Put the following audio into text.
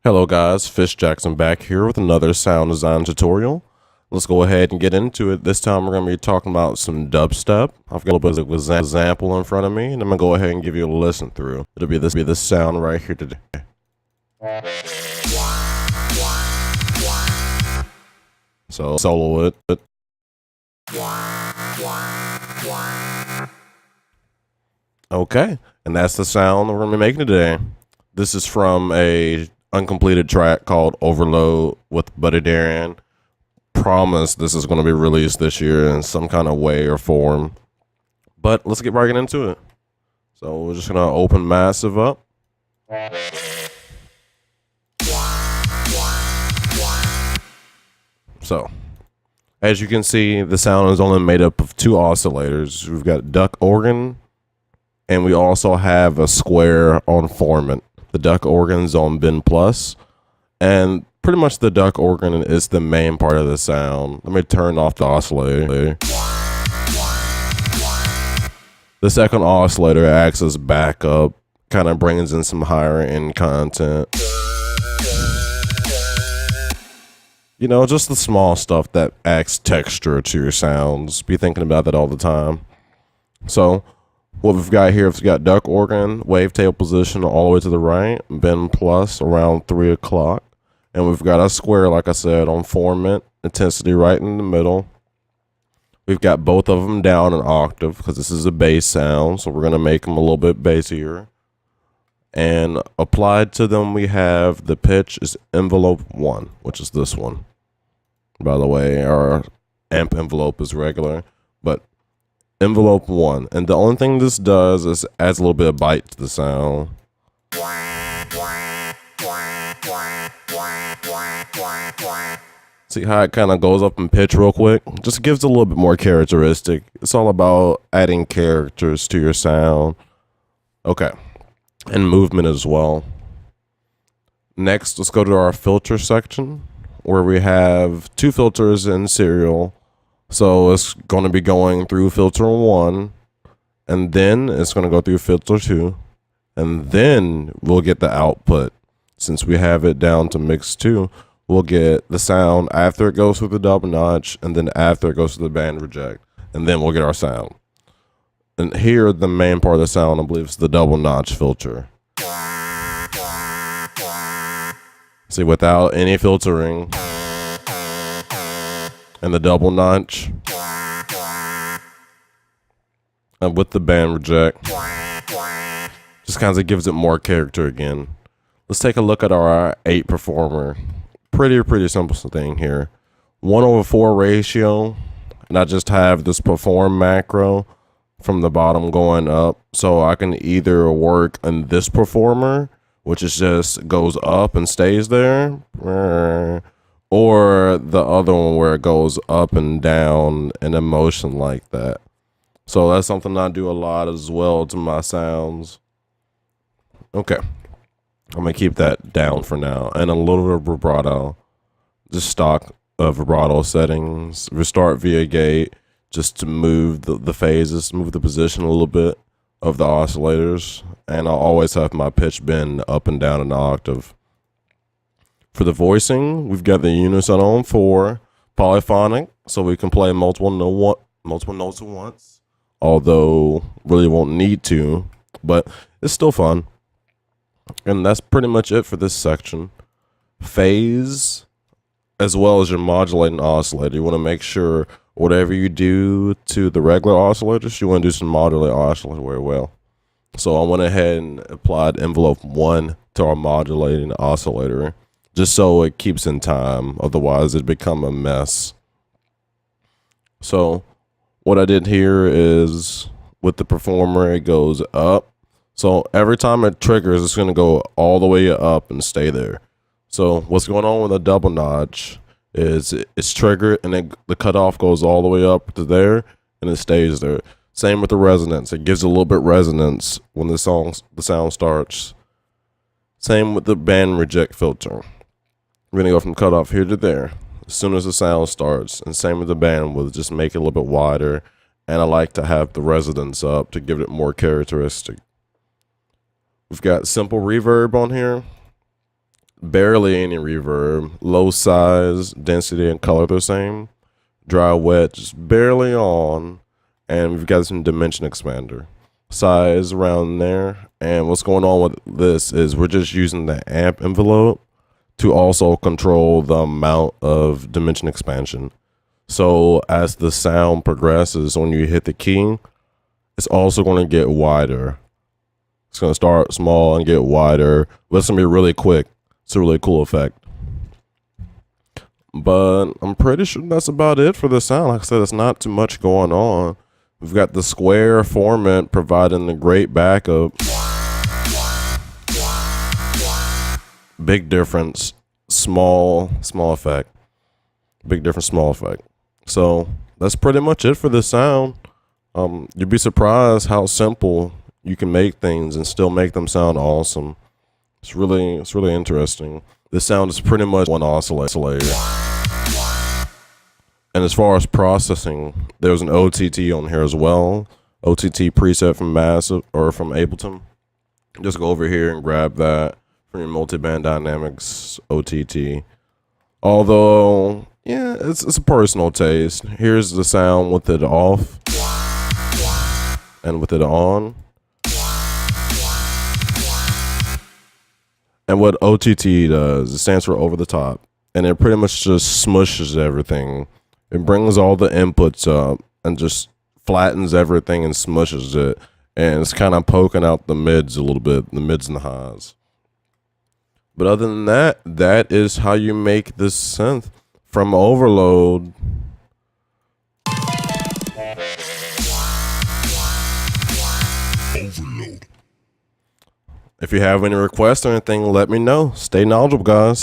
Hello guys, Fish Jackson back here with another sound design tutorial. Let's go ahead and get into it. This time we're going to be talking about some dubstep. I've got a little bit of an example in front of me, and I'm going to go ahead and give you a listen through. It'll be this sound right here today. So solo it. Okay, and that's the sound that we're going to be making today. This is from a uncompleted track called Overload with Buddy Darian. Promise this is going to be released this year in some kind of way or form. But let's get right into it. So we're just going to open Massive up. So, as you can see, the sound is only made up of two oscillators. We've got duck organ, and we also have a square on formant. The duck organ's on bin plus, and pretty much the duck organ is the main part of the sound. Let me turn off the oscillator. The second oscillator acts as backup, kind of brings in some higher end content. You know, just the small stuff that adds texture to your sounds. Be thinking about that all the time. So, what we've got here, we've got duck organ, wavetable position all the way to the right, bin plus around 3 o'clock. And we've got a square, like I said, on formant, intensity right in the middle. We've got both of them down an octave because this is a bass sound, so we're going to make them a little bit bassier. And applied to them, we have the pitch is envelope 1, which is this one. By the way, our amp envelope is regular, but envelope 1. And the only thing this does is adds a little bit of bite to the sound. See how it kind of goes up in pitch real quick? Just gives it a little bit more characteristic. It's all about adding characters to your sound. Okay. And movement as well. Next, let's go to our filter section, where we have two filters in serial. So it's going to be going through filter 1, and then it's going to go through filter 2, and then we'll get the output. Since we have it down to mix 2, we'll get the sound after it goes through the double notch, and then after it goes to the band reject, and then we'll get our sound. And here, the main part of the sound, I believe, is the double notch filter. See, without any filtering, and the double notch, and with the band reject, just kind of gives it more character again. Let's take a look at our 8 performer. Pretty simple thing here. 1/4 ratio, and I just have this perform macro from the bottom going up, so I can either work on this performer, which is just goes up and stays there, or the other one where it goes up and down in a motion like that. So that's something I do a lot as well to my sounds. Okay, I'm gonna keep that down for now, and a little bit of vibrato, just stock vibrato settings. Restart via gate, just to move the phases, move the position a little bit of the oscillators, and I'll always have my pitch bend up and down an octave. For the voicing, we've got the unison on 4, polyphonic, so we can play multiple notes at once, although really won't need to, but it's still fun. And that's pretty much it for this section. Phase, as well as your modulating oscillator. You want to make sure whatever you do to the regular oscillators, you want to do some modulating oscillator very well. So I went ahead and applied envelope 1 to our modulating oscillator, just so it keeps in time. Otherwise, it'd become a mess. So what I did here is with the performer, it goes up. So every time it triggers, it's going to go all the way up and stay there. So what's going on with a double notch is it's triggered, and the cutoff goes all the way up to there, and it stays there. Same with the resonance. It gives a little bit resonance when the sound starts. Same with the band reject filter. We're going to go from cutoff here to there as soon as the sound starts. And same with the bandwidth, just make it a little bit wider. And I like to have the resonance up to give it more characteristic. We've got simple reverb on here. barely any reverb. Low size, density, and color the same. Dry, wet, just barely on. And we've got some dimension expander. Size around there. And what's going on with this is we're just using the amp envelope to also control the amount of dimension expansion. So as the sound progresses, when you hit the key, it's also going to get wider. It's going to start small and get wider, but it's going to be really quick. It's a really cool effect. But I'm pretty sure that's about it for the sound. Like I said, there's not too much going on. We've got the square formant providing a great backup. Big difference, small effect. Big difference, small effect. So that's pretty much it for the sound. You'd be surprised how simple you can make things and still make them sound awesome. It's really interesting. This sound is pretty much one oscillator. And as far as processing, there's an OTT on here as well. OTT preset from Massive or from Ableton. Just go over here and grab that from your multiband dynamics OTT. Although, yeah, it's a personal taste. Here's the sound with it off and with it on. And what OTT does, it stands for over the top, and it pretty much just smushes everything. It brings all the inputs up and just flattens everything and smushes it. And it's kind of poking out the mids a little bit, the mids and the highs. But other than that, that is how you make this synth from overload. If you have any requests or anything, let me know. Stay knowledgeable, guys.